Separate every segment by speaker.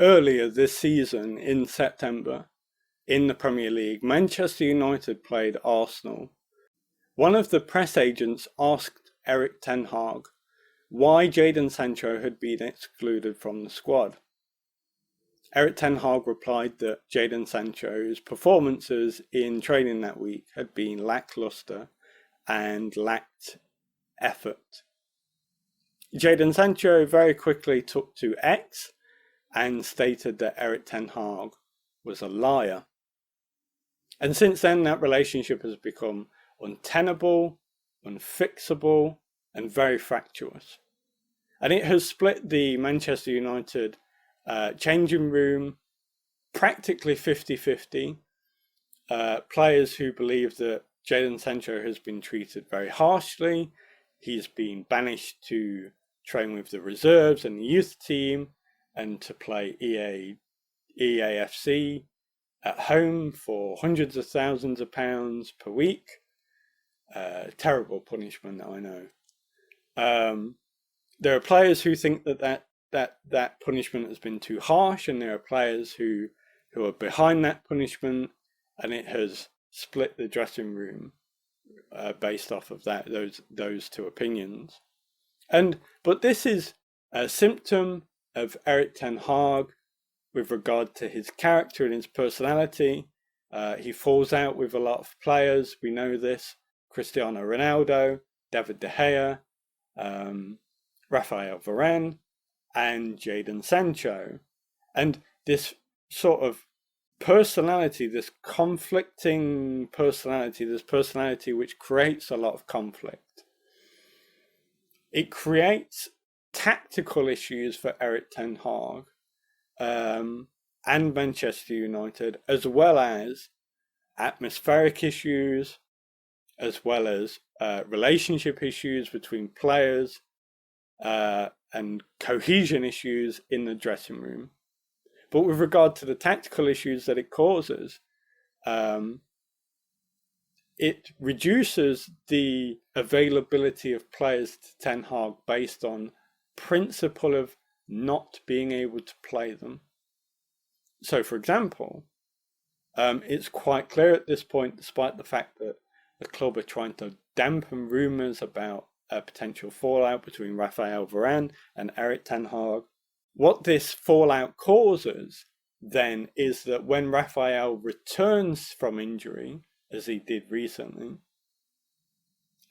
Speaker 1: Earlier this season in September, in the Premier League, Manchester United played Arsenal. One of the press agents asked Erik Ten Hag why Jadon Sancho had been excluded from the squad. Erik Ten Hag replied that Jadon Sancho's performances in training that week had been lacklustre and lacked effort. Jadon Sancho very quickly took to X and stated that Erik Ten Hag was a liar. And since then, that relationship has become untenable, unfixable, and very fractious. And it has split the Manchester United changing room practically 50-50. Players who believe that Jadon Sancho has been treated very harshly. He's been banished to train with the reserves and the youth team and to play EAFC at home for hundreds of thousands of pounds per week. Terrible punishment, I know. There are players who think that punishment has been too harsh, and there are players who are behind that punishment, and it has split the dressing room based off of those two opinions. But this is a symptom of Erik Ten Hag with regard to his character and his personality. He falls out with a lot of players. We know this: Cristiano Ronaldo, David De Gea, Raphael Varane, and Jadon Sancho. And this sort of personality, this conflicting personality, this personality which creates a lot of conflict, it creates tactical issues for Erik Ten Hag and Manchester United, as well as atmospheric issues, as well as relationship issues between players, and cohesion issues in the dressing room. But with regard to the tactical issues that it causes, it reduces the availability of players to Ten Hag based on principle of not being able to play them. So, for example, it's quite clear at this point, despite the fact that the club are trying to dampen rumours about a potential fallout between Raphael Varane and Erik Ten Hag, what this fallout causes then is that when Raphael returns from injury, as he did recently,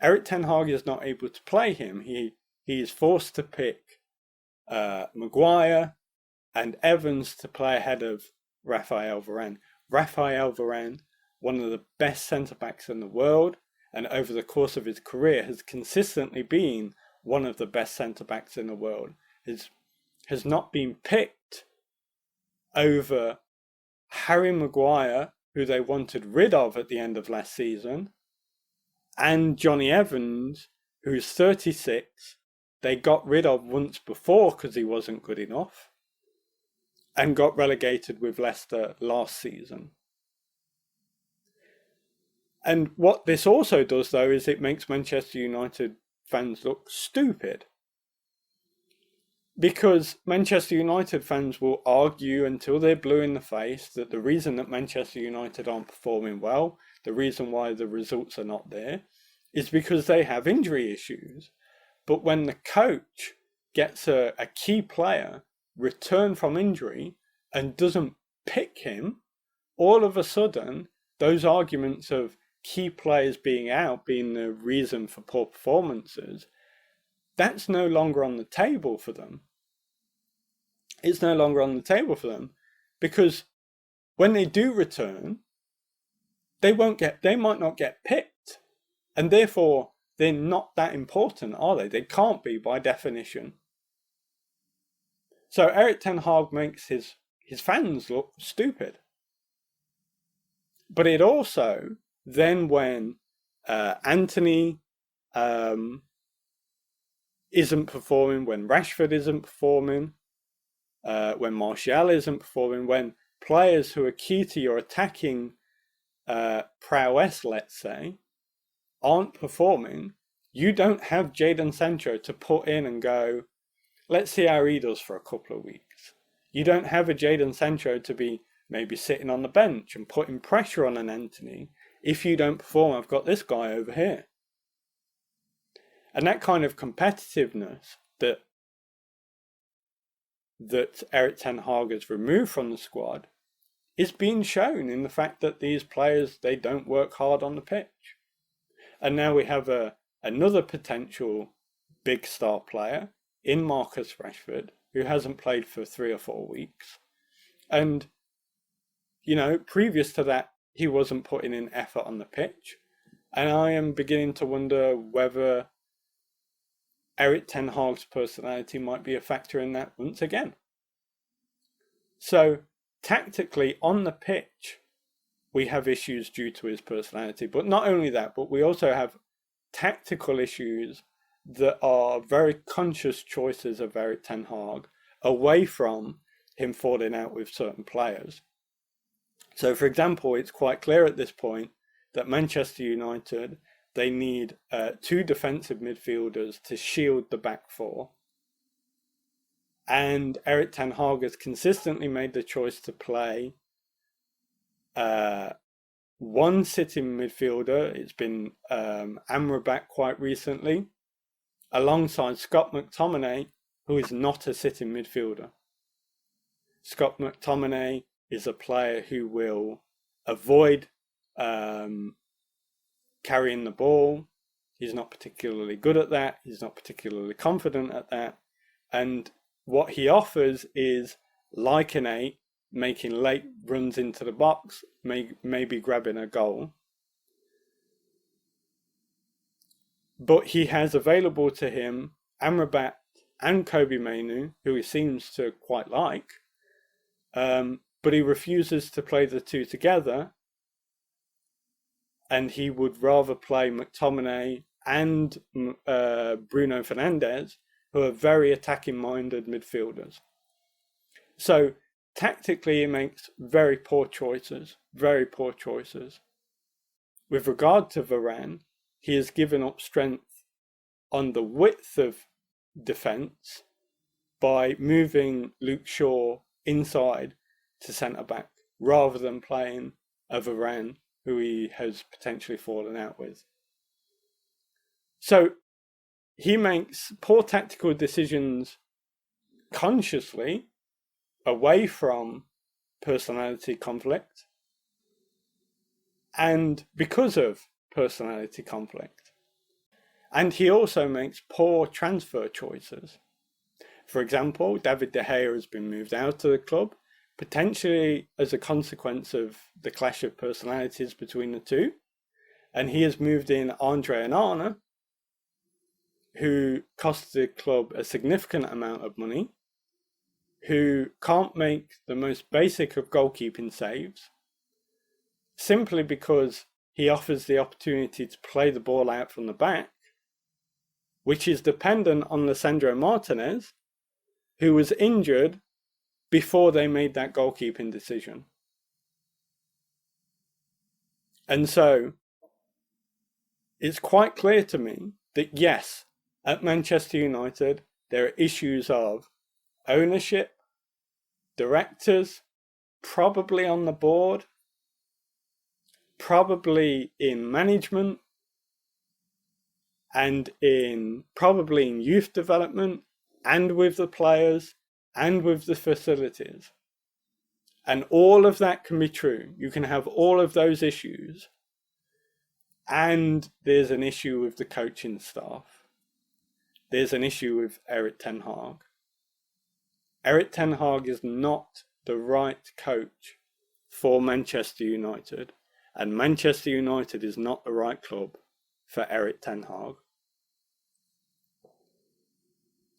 Speaker 1: Erik Ten Hag is not able to play him. He is forced to pick Maguire and Evans to play ahead of Raphael Varane. Raphael Varane, one of the best centre-backs in the world, and over the course of his career has consistently been one of the best centre-backs in the world, has not been picked over Harry Maguire, who they wanted rid of at the end of last season, and Johnny Evans, who's 36, they got rid of once before because he wasn't good enough, and got relegated with Leicester last season. And what this also does, though, is it makes Manchester United fans look stupid. Because Manchester United fans will argue until they're blue in the face that the reason that Manchester United aren't performing well, the reason why the results are not there, is because they have injury issues. But when the coach gets a key player return from injury and doesn't pick him, all of a sudden, those arguments of key players being out being the reason for poor performances, that's no longer on the table for them. It's no longer on the table for them because when they do return, they might not get picked, and therefore they're not that important, are they? They can't be by definition. So Erik Ten Hag makes his fans look stupid. But it also, then when Antony isn't performing, when Rashford isn't performing, when Martial isn't performing, when players who are key to your attacking prowess, let's say, aren't performing, you don't have Jadon Sancho to put in and go, let's see how he does for a couple of weeks. You don't have a Jadon Sancho to be maybe sitting on the bench and putting pressure on an Antony. If you don't perform, I've got this guy over here. And that kind of competitiveness that Erik Ten Hag has removed from the squad is being shown in the fact that these players, they don't work hard on the pitch. And now we have another potential big star player in Marcus Rashford, who hasn't played for 3 or 4 weeks. And, you know, previous to that, he wasn't putting in effort on the pitch. And I am beginning to wonder whether Erik Ten Hag's personality might be a factor in that once again. So, tactically, on the pitch, we have issues due to his personality. But not only that, but we also have tactical issues that are very conscious choices of Erik Ten Hag, away from him falling out with certain players. So, for example, it's quite clear at this point that Manchester United, they need 2 defensive midfielders to shield the back 4. And Erik Ten Hag has consistently made the choice to play one sitting midfielder. It's been Amrabat quite recently, alongside Scott McTominay, who is not a sitting midfielder. Scott McTominay is a player who will avoid carrying the ball. He's not particularly good at that. He's not particularly confident at that. And what he offers is like an 8, making late runs into the box, maybe grabbing a goal. But he has available to him Amrabat and Kobe Manu, who he seems to quite like. But he refuses to play the 2 together. And he would rather play McTominay and Bruno Fernandes, who are very attacking-minded midfielders. So, tactically, he makes very poor choices. Very poor choices. With regard to Varane, he has given up strength on the width of defence by moving Luke Shaw inside to centre-back, rather than playing a Varane, who he has potentially fallen out with. So, he makes poor tactical decisions consciously, away from personality conflict, and because of personality conflict. And he also makes poor transfer choices. For example, David De Gea has been moved out of the club, potentially as a consequence of the clash of personalities between the 2. And he has moved in Andre Onana, who costs the club a significant amount of money, who can't make the most basic of goalkeeping saves, simply because he offers the opportunity to play the ball out from the back, which is dependent on Lisandro Martinez, who was injured before they made that goalkeeping decision. And so, it's quite clear to me that yes, at Manchester United, there are issues of ownership, directors, probably on the board, probably in management, and probably in youth development, and with the players, and with the facilities. And all of that can be true. You can have all of those issues, and there's an issue with the coaching staff. There's an issue with Erik Ten Hag. Erik Ten Hag is not the right coach for Manchester United, and Manchester United is not the right club for Erik Ten Hag.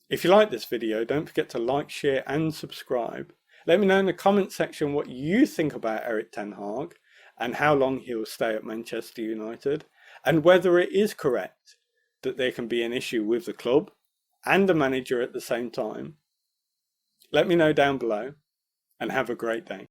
Speaker 1: If you like this video, don't forget to like, share and subscribe. Let me know in the comment section what you think about Erik Ten Hag and how long he'll stay at Manchester United, and whether it is correct that there can be an issue with the club and the manager at the same time. Let me know down below, and have a great day.